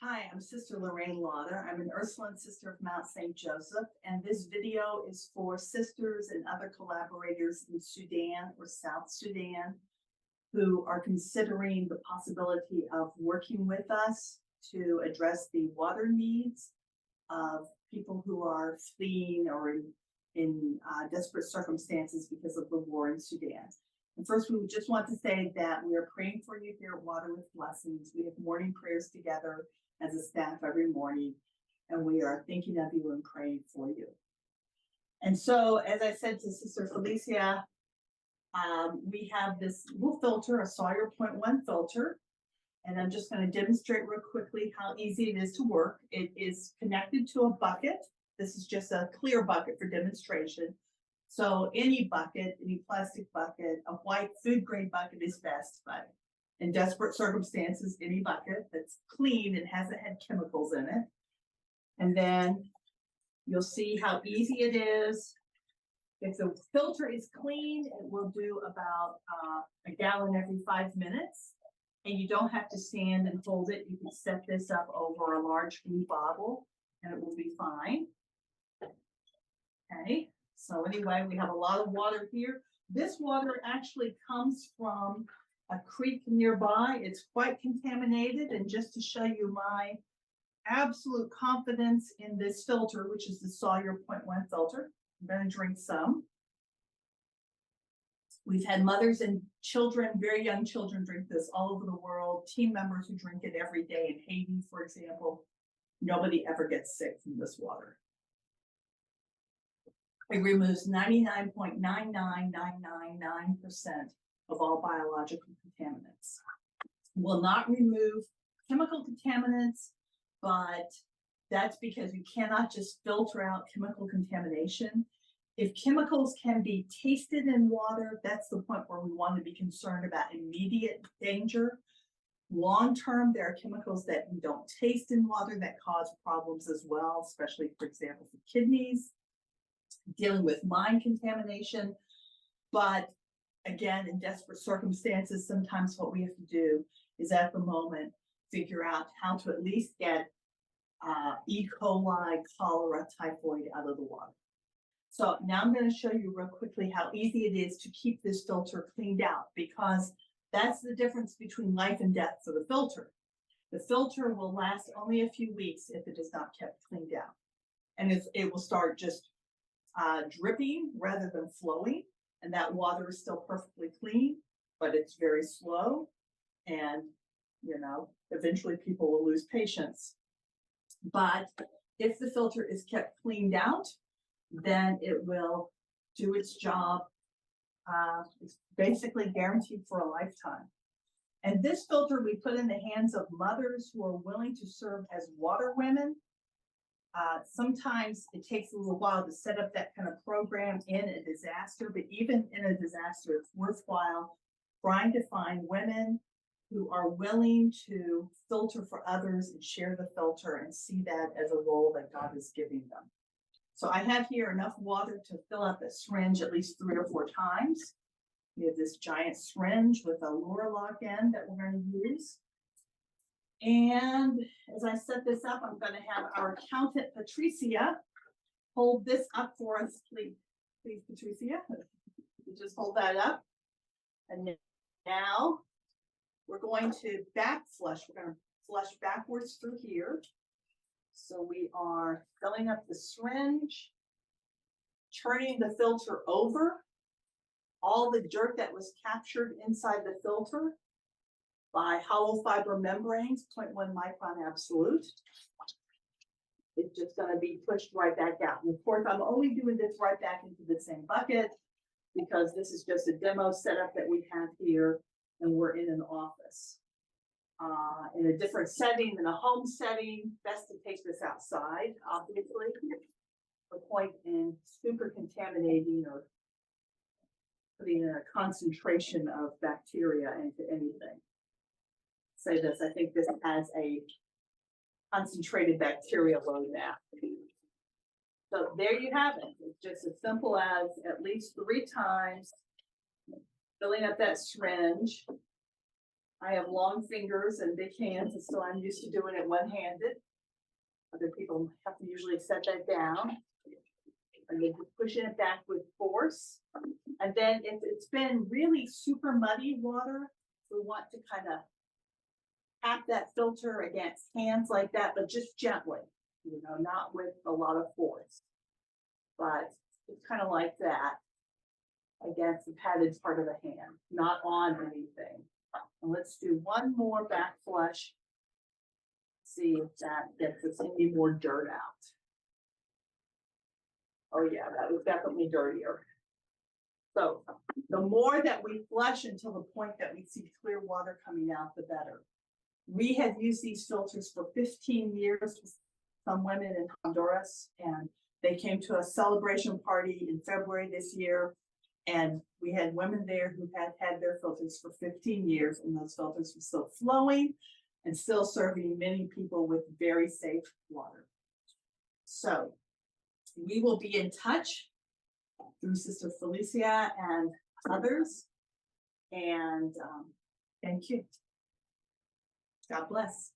Hi, I'm Sister Lorraine Lauder. I'm an Ursuline sister of Mount St. Joseph, and this video is for sisters and other collaborators in Sudan or South Sudan who are considering the possibility of working with us to address the water needs of people who are fleeing or in desperate circumstances because of the war in Sudan. And first, we just want to say that we are praying for you here at Water with Blessings. We have morning prayers together as a staff every morning, and we are thinking of you and praying for you. And so, as I said to Sister Felicia, we have this little filter, a Sawyer 0.1 filter, and I'm just going to demonstrate real quickly how easy it is to work. It is connected to a bucket. This is just a clear bucket for demonstration. So any bucket, any plastic bucket, a white food grade bucket is best, but in desperate circumstances, any bucket that's clean and hasn't had chemicals in it. And then you'll see how easy it is. If the filter is clean, it will do about a gallon every 5 minutes. And you don't have to stand and hold it. You can set this up over a large blue bottle and it will be fine. Okay, so anyway, we have a lot of water here. This water actually comes from a creek nearby. It's quite contaminated, and just to show you my absolute confidence in this filter, which is the Sawyer 0.1 filter, I'm going to drink some. We've had mothers and children, very young children, drink this all over the world. Team members who drink it every day in Haiti, for example. Nobody ever gets sick from this water. It removes 99.99999% of all biological contaminants. Will not remove chemical contaminants, but that's because you cannot just filter out chemical contamination. If chemicals can be tasted in water, that's the point where we want to be concerned about immediate danger. Long term, there are chemicals that we don't taste in water that cause problems as well, especially, for example, for kidneys, dealing with mine contamination. But again, in desperate circumstances, sometimes what we have to do is at the moment figure out how to at least get E. coli, cholera, typhoid out of the water. So now I'm going to show you real quickly how easy it is to keep this filter cleaned out, because that's the difference between life and death for the filter. The filter will last only a few weeks if it is not kept cleaned out. And it will start just dripping rather than flowing. And that water is still perfectly clean, but it's very slow. And, you know, eventually people will lose patience. But if the filter is kept cleaned out, then it will do its job. It's basically guaranteed for a lifetime. And this filter we put in the hands of mothers who are willing to serve as water women. Sometimes it takes a little while to set up that kind of program in a disaster, but even in a disaster, it's worthwhile trying to find women who are willing to filter for others and share the filter and see that as a role that God is giving them. So I have here enough water to fill up a syringe at least 3 or 4 times. We have this giant syringe with a Lure lock end that we're going to use. And as I set this up, I'm going to have our accountant, Patricia, hold this up for us, please. Please, Patricia, just hold that up. And now we're going to back flush. We're going to flush backwards through here. So we are filling up the syringe, turning the filter over, all the dirt that was captured inside the filter by hollow fiber membranes, 0.1 micron absolute. It's just going to be pushed right back out. And of course, I'm only doing this right back into the same bucket because this is just a demo setup that we have here, and we're in an office. In a different setting than a home setting, best to take this outside, obviously. The point in super contaminating or putting in a concentration of bacteria into anything. Say this, I think this has a concentrated bacteria load now. So there you have it. It's just as simple as at least 3 times filling up that syringe, I have long fingers and big hands, and so I'm used to doing it one-handed. Other people have to usually set that down. And then pushing it back with force. And then if it's been really super muddy water, we want to kind of tap that filter against hands like that, but just gently, not with a lot of force. But it's kind of like that against the padded part of the hand, not on anything. And let's do one more back flush. See if that gets us any more dirt out. Oh yeah, that was definitely dirtier. So the more that we flush until the point that we see clear water coming out, the better. We have used these filters for 15 years with some women in Honduras, and they came to a celebration party in February this year. And we had women there who had had their filters for 15 years, and those filters were still flowing and still serving many people with very safe water. So we will be in touch through Sister Felicia and others. And thank you. God bless.